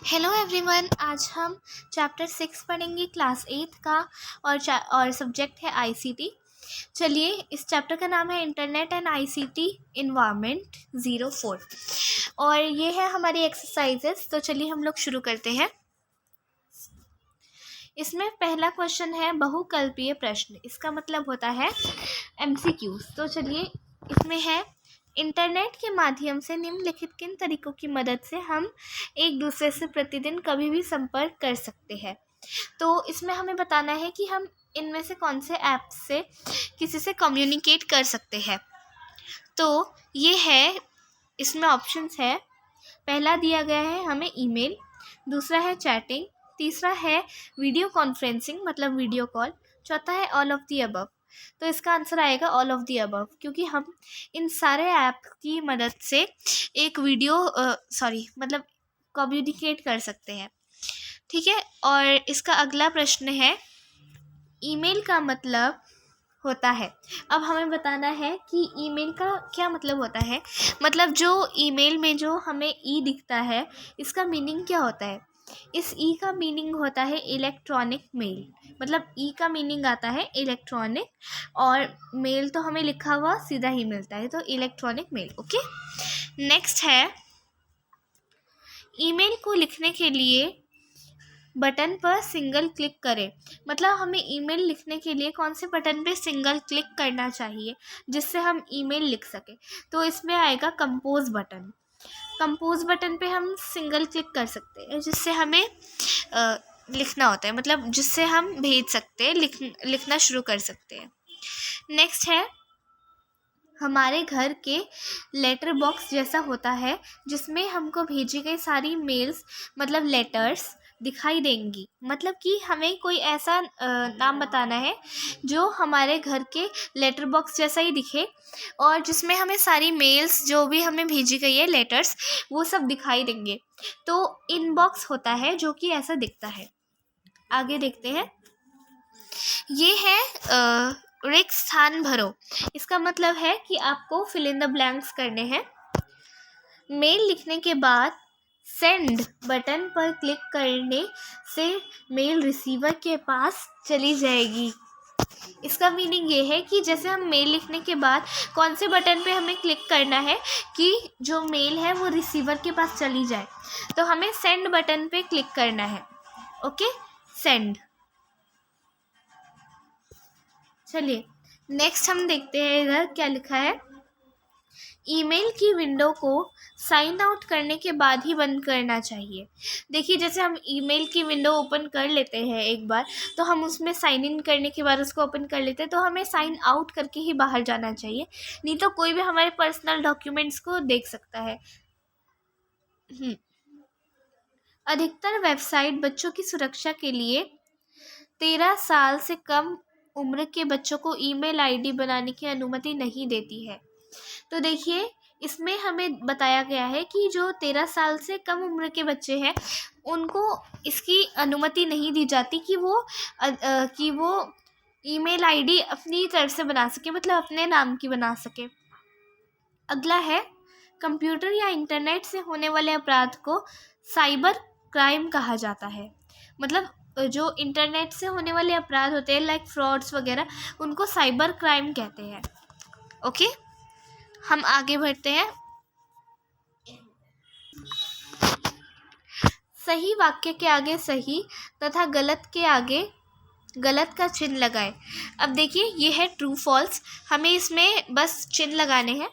Hello everyone, आज हम chapter 6 पढ़ेंगे क्लास 8 का। और सब्जेक्ट है आईसीटी। चलिए, इस चैप्टर का नाम है इंटरनेट एंड आईसीटी इन्वायरमेंट 04 और ये है हमारी एक्सरसाइजेस। तो चलिए हम लोग शुरू करते हैं। इसमें पहला क्वेश्चन है बहुकल्पीय प्रश्न। इसका मतलब होता है एमसीक्यूज। तो चलिए, इसमें है इंटरनेट के माध्यम से निम्नलिखित किन तरीकों की मदद से हम एक दूसरे से प्रतिदिन कभी भी संपर्क कर सकते हैं। तो इसमें हमें बताना है कि हम इनमें से कौन से ऐप से किसी से कम्युनिकेट कर सकते हैं। तो ये है, इसमें ऑप्शंस है। पहला दिया गया है हमें ईमेल, दूसरा है चैटिंग, तीसरा है वीडियो कॉन्फ्रेंसिंग मतलब वीडियो कॉल, चौथा है ऑल ऑफ दी अबव। तो इसका आंसर आएगा ऑल ऑफ दी अबव, क्योंकि हम इन सारे ऐप की मदद से एक मतलब कम्युनिकेट कर सकते हैं। ठीक है। और इसका अगला प्रश्न है ईमेल का मतलब होता है। अब हमें बताना है कि ईमेल का क्या मतलब होता है। मतलब जो ईमेल में जो हमें ई दिखता है, इसका मीनिंग क्या होता है। इस ई का मीनिंग होता है इलेक्ट्रॉनिक मेल। मतलब ई का मीनिंग आता है इलेक्ट्रॉनिक, और मेल तो हमें लिखा हुआ सीधा ही मिलता है, तो इलेक्ट्रॉनिक मेल। ओके। नेक्स्ट है, ईमेल को लिखने के लिए बटन पर सिंगल क्लिक करें। मतलब हमें ईमेल लिखने के लिए कौन से बटन पे सिंगल क्लिक करना चाहिए जिससे हम ईमेल लिख सकें। तो इसमें आएगा कंपोज बटन। कंपोज बटन पे हम सिंगल क्लिक कर सकते हैं, जिससे हमें लिखना होता है, मतलब जिससे हम भेज सकते हैं, लिखना शुरू कर सकते हैं। नेक्स्ट है, हमारे घर के लेटर बॉक्स जैसा होता है, जिसमें हमको भेजी गई सारी मेल्स मतलब लेटर्स दिखाई देंगी। मतलब कि हमें कोई ऐसा नाम बताना है जो हमारे घर के लेटर बॉक्स जैसा ही दिखे, और जिसमें हमें सारी मेल्स जो भी हमें भेजी गई है लेटर्स, वो सब दिखाई देंगे। तो इनबॉक्स होता है जो कि ऐसा दिखता है। आगे देखते हैं। ये है रिक्त स्थान भरो। इसका मतलब है कि आपको फिल इन द ब्लैंक्स करने हैं। मेल लिखने के बाद सेंड बटन पर क्लिक करने से मेल रिसीवर के पास चली जाएगी। इसका मीनिंग ये है कि जैसे हम मेल लिखने के बाद कौन से बटन पे हमें क्लिक करना है कि जो मेल है वो रिसीवर के पास चली जाए, तो हमें सेंड बटन पे क्लिक करना है। Okay, send. चलिए, नेक्स्ट हम देखते हैं इधर क्या लिखा है। ईमेल की विंडो को साइन आउट करने के बाद ही बंद करना चाहिए। देखिए, जैसे हम ईमेल की विंडो ओपन कर लेते हैं एक बार, तो हम उसमें साइन इन करने के बाद उसको ओपन कर लेते हैं, तो हमें साइन आउट करके ही बाहर जाना चाहिए, नहीं तो कोई भी हमारे पर्सनल डॉक्यूमेंट्स को देख सकता है। अधिकतर वेबसाइट बच्चों की सुरक्षा के लिए 13 साल से कम उम्र के बच्चों को ईमेल आईडी बनाने की अनुमति नहीं देती है। तो देखिए, इसमें हमें बताया गया है कि जो 13 साल से कम उम्र के बच्चे हैं, उनको इसकी अनुमति नहीं दी जाती कि वो ईमेल आईडी अपनी तरफ से बना सके, मतलब अपने नाम की बना सके। अगला है, कंप्यूटर या इंटरनेट से होने वाले अपराध को साइबर क्राइम कहा जाता है। मतलब जो इंटरनेट से होने वाले अपराध होते हैं लाइक फ्रॉड्स वगैरह, उनको साइबर क्राइम कहते हैं। ओके, हम आगे बढ़ते हैं। सही वाक्य के आगे सही तथा गलत के आगे गलत का चिन्ह लगाएं। अब देखिए, ये है ट्रू फॉल्स, हमें इसमें बस चिन्ह लगाने हैं।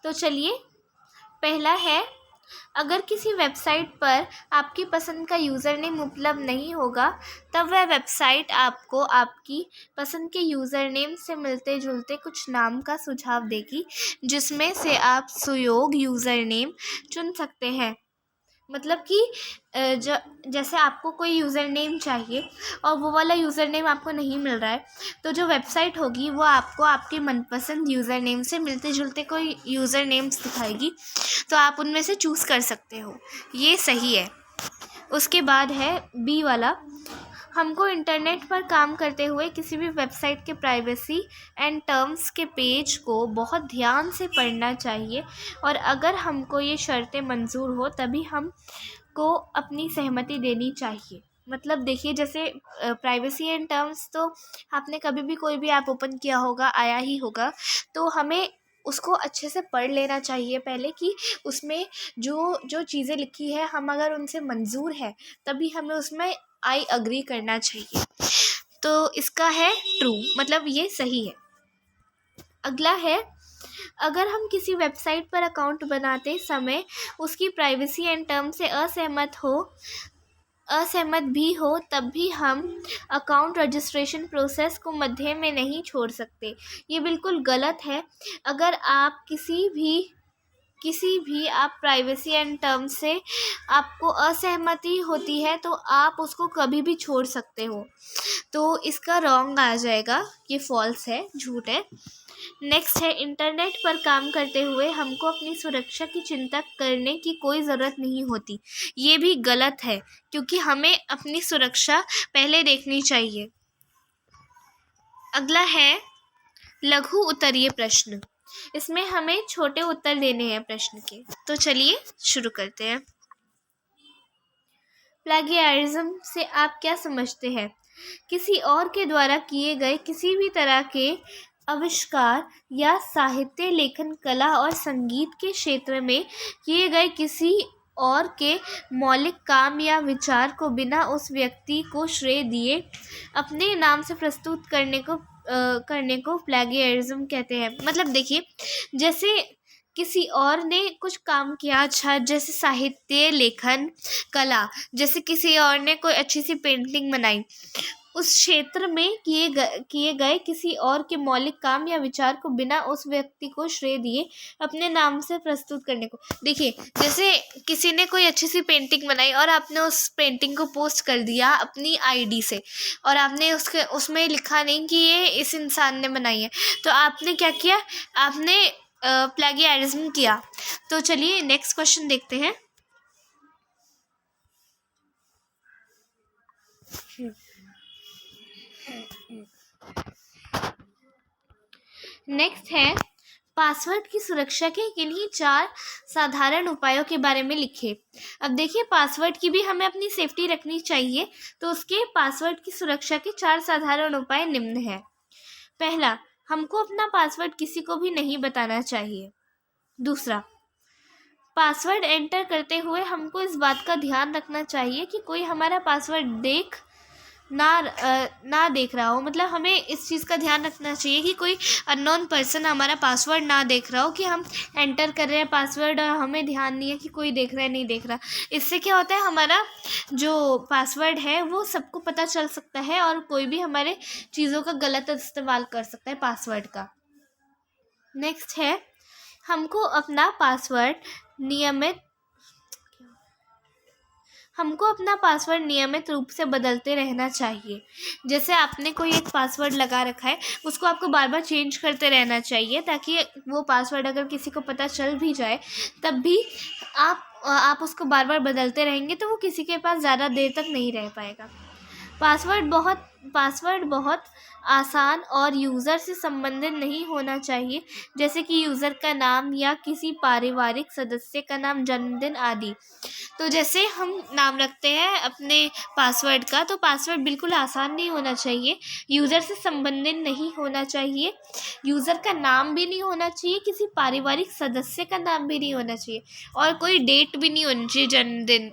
तो चलिए, पहला है, अगर किसी वेबसाइट पर आपकी पसंद का यूज़र नेम उपलब्ध नहीं होगा, तब वह वेबसाइट आपको आपकी पसंद के यूज़र नेम से मिलते जुलते कुछ नाम का सुझाव देगी, जिसमें से आप सुयोग यूज़र नेम चुन सकते हैं। मतलब कि जैसे आपको कोई यूज़र नेम चाहिए और वो वाला यूज़र नेम आपको नहीं मिल रहा है, तो जो वेबसाइट होगी वो आपको आपके मनपसंद यूज़र नेम से मिलते जुलते कोई यूज़र नेम्स दिखाएगी, तो आप उनमें से चूज़ कर सकते हो। ये सही है। उसके बाद है बी वाला, हमको इंटरनेट पर काम करते हुए किसी भी वेबसाइट के प्राइवेसी एंड टर्म्स के पेज को बहुत ध्यान से पढ़ना चाहिए, और अगर हमको ये शर्तें मंजूर हो तभी हमको अपनी सहमति देनी चाहिए। मतलब देखिए, जैसे प्राइवेसी एंड टर्म्स तो आपने कभी भी कोई भी ऐप ओपन किया होगा, आया ही होगा, तो हमें उसको अच्छे से पढ़ लेना चाहिए पहले कि उसमें जो जो चीज़ें लिखी है हम अगर उनसे मंजूर है तभी हमें उसमें आई अग्री करना चाहिए। तो इसका है ट्रू, मतलब ये सही है। अगला है, अगर हम किसी वेबसाइट पर अकाउंट बनाते समय उसकी प्राइवेसी एंड टर्म से असहमत भी हो तब भी हम अकाउंट रजिस्ट्रेशन प्रोसेस को मध्य में नहीं छोड़ सकते। ये बिल्कुल गलत है। अगर आप किसी भी आप प्राइवेसी एंड टर्म से आपको असहमति होती है तो आप उसको कभी भी छोड़ सकते हो। तो इसका रॉन्ग आ जाएगा, ये फॉल्स है, झूठ है। नेक्स्ट है, इंटरनेट पर काम करते हुए हमको अपनी सुरक्षा की चिंता करने की कोई ज़रूरत नहीं होती। ये भी गलत है, क्योंकि हमें अपनी सुरक्षा पहले देखनी चाहिए। अगला है लघु उत्तरीय प्रश्न। इसमें हमें छोटे उत्तर देने हैं प्रश्न के। तो चलिए शुरू करते हैं। प्लेगियरिज्म से आप क्या समझते हैं? किसी और के द्वारा किए गए किसी भी तरह के आविष्कार या साहित्य, लेखन, कला और संगीत के क्षेत्र में किए गए किसी और के मौलिक काम या विचार को बिना उस व्यक्ति को श्रेय दिए अपने नाम से प्रस्तुत करने को प्लेगियरिज्म कहते हैं। मतलब देखिए, जैसे किसी और ने कुछ काम किया अच्छा, जैसे साहित्य, लेखन, कला, जैसे किसी और ने कोई अच्छी सी पेंटिंग बनाई, उस क्षेत्र में किए गए किसी और के मौलिक काम या विचार को बिना उस व्यक्ति को श्रेय दिए अपने नाम से प्रस्तुत करने को। देखिए, जैसे किसी ने कोई अच्छी सी पेंटिंग बनाई और आपने उस पेंटिंग को पोस्ट कर दिया अपनी आईडी से, और आपने उसमें लिखा नहीं कि ये इस इंसान ने बनाई है, तो आपने क्या किया? आपने प्लेगियरिज्म किया। तो चलिए नेक्स्ट क्वेश्चन देखते हैं। नेक्स्ट है, पासवर्ड की सुरक्षा के किन्हीं 4 साधारण उपायों के बारे में लिखें। अब देखिए, पासवर्ड की भी हमें अपनी सेफ्टी रखनी चाहिए, तो उसके पासवर्ड की सुरक्षा के 4 साधारण उपाय निम्न हैं। पहला, हमको अपना पासवर्ड किसी को भी नहीं बताना चाहिए। दूसरा, पासवर्ड एंटर करते हुए हमको इस बात का ध्यान रखना चाहिए कि कोई हमारा पासवर्ड ना देख रहा हो। मतलब हमें इस चीज़ का ध्यान रखना चाहिए कि कोई अननोन पर्सन हमारा पासवर्ड ना देख रहा हो, कि हम एंटर कर रहे हैं पासवर्ड और हमें ध्यान नहीं है कि कोई देख रहा है नहीं देख रहा। इससे क्या होता है, हमारा जो पासवर्ड है वो सबको पता चल सकता है और कोई भी हमारे चीज़ों का गलत इस्तेमाल कर सकता है पासवर्ड का। नेक्स्ट है, हमको अपना पासवर्ड नियमित रूप से बदलते रहना चाहिए। जैसे आपने कोई एक पासवर्ड लगा रखा है, उसको आपको बार बार चेंज करते रहना चाहिए, ताकि वो पासवर्ड अगर किसी को पता चल भी जाए तब भी आप उसको बार बार बदलते रहेंगे तो वो किसी के पास ज़्यादा देर तक नहीं रह पाएगा। पासवर्ड बहुत आसान और यूज़र से संबंधित नहीं होना चाहिए, जैसे कि यूज़र का नाम या किसी पारिवारिक सदस्य का नाम, जन्मदिन आदि। तो जैसे हम नाम रखते हैं अपने पासवर्ड का, तो पासवर्ड बिल्कुल आसान नहीं होना चाहिए, यूज़र से संबंधित नहीं होना चाहिए, यूज़र का नाम भी नहीं होना चाहिए, किसी पारिवारिक सदस्य का नाम भी नहीं होना चाहिए, और कोई डेट भी नहीं होनी चाहिए, जन्मदिन।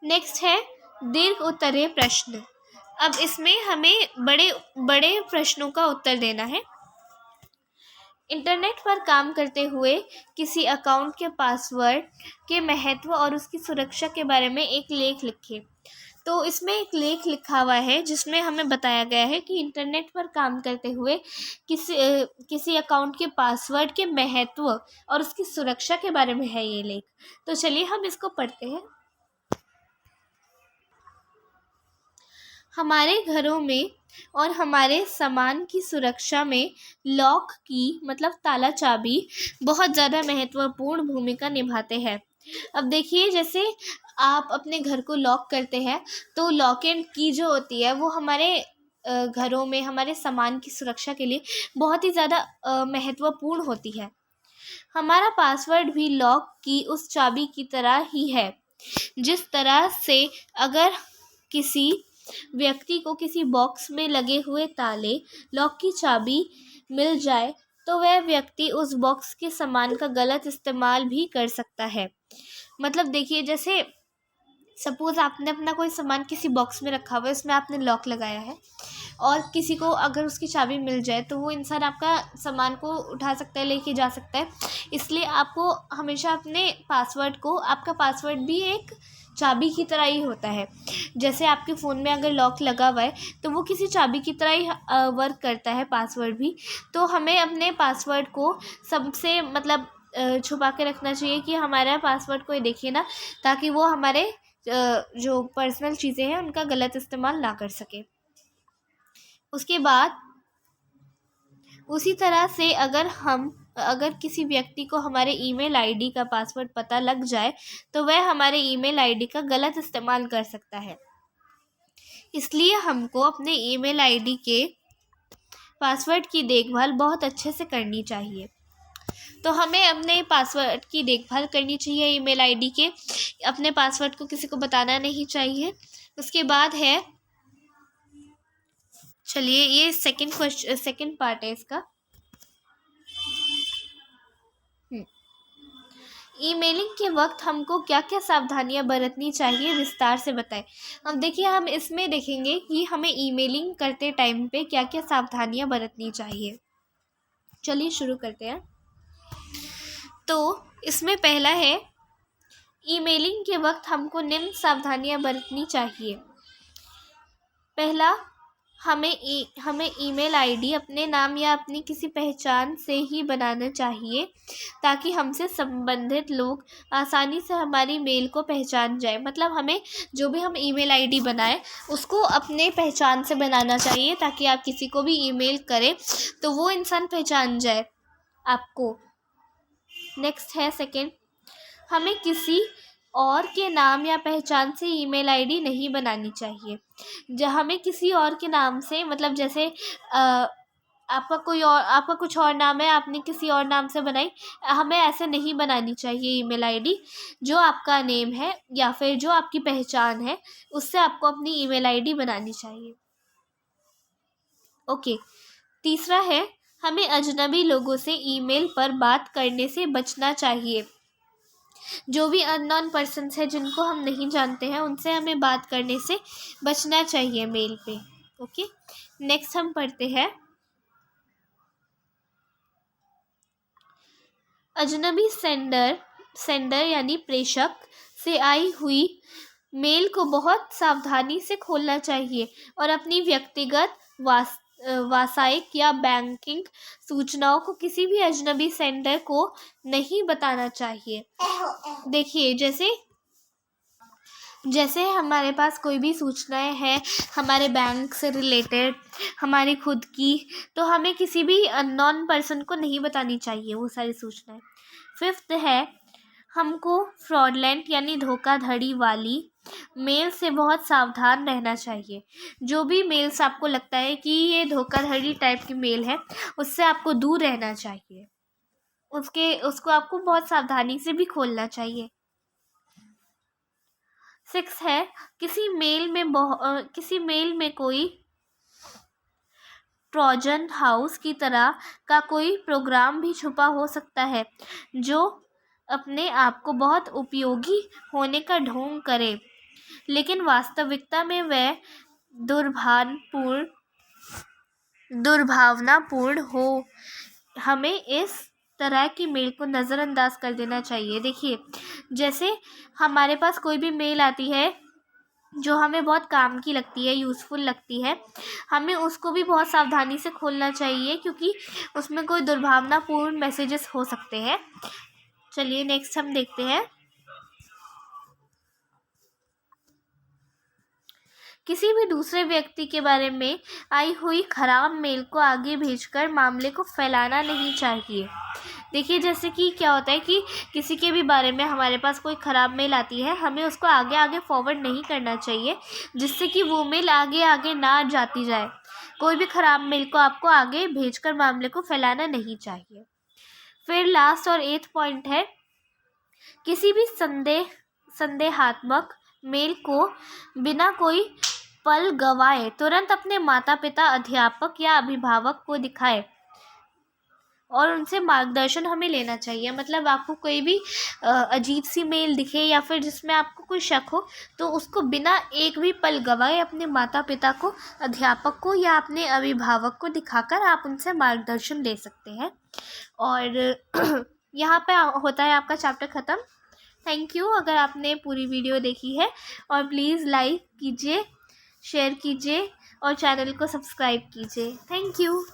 नेक्स्ट है दीर्घ उत्तरीय प्रश्न। अब इसमें हमें बड़े बड़े प्रश्नों का उत्तर देना है। इंटरनेट पर काम करते हुए किसी अकाउंट के पासवर्ड के महत्व और उसकी सुरक्षा के बारे में एक लेख लिखें। तो इसमें एक लेख लिखा हुआ है जिसमें हमें बताया गया है कि इंटरनेट पर काम करते हुए किसी अकाउंट के पासवर्ड के महत्व और उसकी सुरक्षा के बारे में है ये लेख। तो चलिए हम इसको पढ़ते हैं। हमारे घरों में और हमारे सामान की सुरक्षा में लॉक की, मतलब ताला चाबी, बहुत ज़्यादा महत्वपूर्ण भूमिका निभाते हैं। अब देखिए, जैसे आप अपने घर को लॉक करते हैं तो लॉक एंड की जो होती है वो हमारे घरों में हमारे सामान की सुरक्षा के लिए बहुत ही ज़्यादा महत्वपूर्ण होती है। हमारा पासवर्ड भी लॉक की उस चाबी की तरह ही है। जिस तरह से अगर किसी व्यक्ति को किसी बॉक्स में लगे हुए ताले लॉक की चाबी मिल जाए तो वह व्यक्ति उस बॉक्स के सामान का गलत इस्तेमाल भी कर सकता है। मतलब देखिए, जैसे सपोज़ आपने अपना कोई सामान किसी बॉक्स में रखा हुआ है, उसमें आपने लॉक लगाया है और किसी को अगर उसकी चाबी मिल जाए तो वो इंसान आपका सामान को उठा सकता है, लेके जा सकता है। इसलिए आपको हमेशा अपने पासवर्ड को, आपका पासवर्ड भी एक चाबी की तरह ही होता है। जैसे आपके फ़ोन में अगर लॉक लगा हुआ है तो वो किसी चाबी की तरह ही वर्क करता है पासवर्ड भी। तो हमें अपने पासवर्ड को सबसे मतलब छुपा के रखना चाहिए कि हमारा पासवर्ड कोई देखे ना, ताकि वो हमारे जो पर्सनल चीज़ें हैं उनका गलत इस्तेमाल ना कर सके। उसके बाद उसी तरह से अगर किसी व्यक्ति को हमारे ईमेल आईडी का पासवर्ड पता लग जाए तो वह हमारे ईमेल आईडी का गलत इस्तेमाल कर सकता है। इसलिए हमको अपने ईमेल आईडी के पासवर्ड की देखभाल बहुत अच्छे से करनी चाहिए। तो हमें अपने पासवर्ड की देखभाल करनी चाहिए ईमेल आईडी के। अपने पासवर्ड को किसी को बताना नहीं चाहिए। उसके बाद है, चलिए ये सेकंड पार्ट है इसका। ईमेलिंग के वक्त हमको क्या क्या सावधानियां बरतनी चाहिए, विस्तार से बताएं। अब देखिए, हम इसमें देखेंगे कि हमें ईमेलिंग करते टाइम पे क्या क्या सावधानियां बरतनी चाहिए। चलिए शुरू करते हैं। तो इसमें पहला है, ईमेलिंग के वक्त हमको निम्न सावधानियां बरतनी चाहिए। पहला, हमें ईमेल आईडी अपने नाम या अपनी किसी पहचान से ही बनाना चाहिए ताकि हमसे संबंधित लोग आसानी से हमारी मेल को पहचान जाए। मतलब हमें जो भी हम ईमेल आईडी बनाएं उसको अपने पहचान से बनाना चाहिए ताकि आप किसी को भी ईमेल करें तो वो इंसान पहचान जाए आपको। नेक्स्ट है सेकंड, हमें किसी और के नाम या पहचान से ईमेल आईडी नहीं बनानी चाहिए। हमें किसी और के नाम से, मतलब जैसे आपका कुछ और नाम है, आपने किसी और नाम से बनाई, हमें ऐसे नहीं बनानी चाहिए ईमेल आईडी। जो आपका नेम है या फिर जो आपकी पहचान है उससे आपको अपनी ईमेल आईडी बनानी चाहिए। ओके। तीसरा है, हमें अजनबी लोगों से ईमेल पर बात करने से बचना चाहिए। जो भी अननोन पर्सन्स हैं जिनको हम नहीं जानते हैं उनसे हमें बात करने से बचना चाहिए मेल पे। ओके। नेक्स्ट हम पढ़ते हैं, अजनबी सेंडर यानी प्रेषक से आई हुई मेल को बहुत सावधानी से खोलना चाहिए और अपनी व्यक्तिगत व्यावसायिक या बैंकिंग सूचनाओं को किसी भी अजनबी सेंडर को नहीं बताना चाहिए। देखिए, जैसे हमारे पास कोई भी सूचनाएं हैं हमारे बैंक से रिलेटेड, हमारी खुद की, तो हमें किसी भी अननोन पर्सन को नहीं बतानी चाहिए वो सारी सूचनाएं। फिफ्थ है, हमको फ्रॉडलेंट यानी धोखाधड़ी वाली मेल से बहुत सावधान रहना चाहिए। जो भी मेल्स आपको लगता है कि ये धोखाधड़ी टाइप की मेल है उससे आपको दूर रहना चाहिए। उसको आपको बहुत सावधानी से भी खोलना चाहिए। 6 है, किसी मेल में कोई ट्रोजन हाउस की तरह का कोई प्रोग्राम भी छुपा हो सकता है जो अपने आप को बहुत उपयोगी होने का ढोंग करे, लेकिन वास्तविकता में वह दुर्भावनापूर्ण हो। हमें इस तरह की मेल को नज़रअंदाज कर देना चाहिए। देखिए, जैसे हमारे पास कोई भी मेल आती है जो हमें बहुत काम की लगती है, यूज़फुल लगती है, हमें उसको भी बहुत सावधानी से खोलना चाहिए क्योंकि उसमें कोई दुर्भावनापूर्ण मैसेजेस हो सकते हैं। चलिए नेक्स्ट हम देखते हैं, किसी भी दूसरे व्यक्ति के बारे में आई हुई खराब मेल को आगे भेजकर मामले को फैलाना नहीं चाहिए। देखिए जैसे कि क्या होता है कि किसी के भी बारे में हमारे पास कोई ख़राब मेल आती है, हमें उसको आगे आगे फॉरवर्ड नहीं करना चाहिए, जिससे कि वो मेल आगे आगे ना जाती जाए। कोई भी ख़राब मेल को आपको आगे भेजकर मामले को फैलाना नहीं चाहिए। फिर लास्ट और 8th पॉइंट है, किसी भी संदेहात्मक मेल को बिना कोई पल गवाए तुरंत अपने माता पिता, अध्यापक या अभिभावक को दिखाए और उनसे मार्गदर्शन हमें लेना चाहिए। मतलब आपको कोई भी अजीब सी मेल दिखे या फिर जिसमें आपको कोई शक हो, तो उसको बिना एक भी पल गवाए अपने माता पिता को, अध्यापक को या अपने अभिभावक को दिखाकर आप उनसे मार्गदर्शन ले सकते हैं। और यहाँ पे होता है आपका चैप्टर ख़त्म। थैंक यू अगर आपने पूरी वीडियो देखी है, और प्लीज़ लाइक कीजिए, शेयर कीजिए और चैनल को सब्सक्राइब कीजिए। Thank you.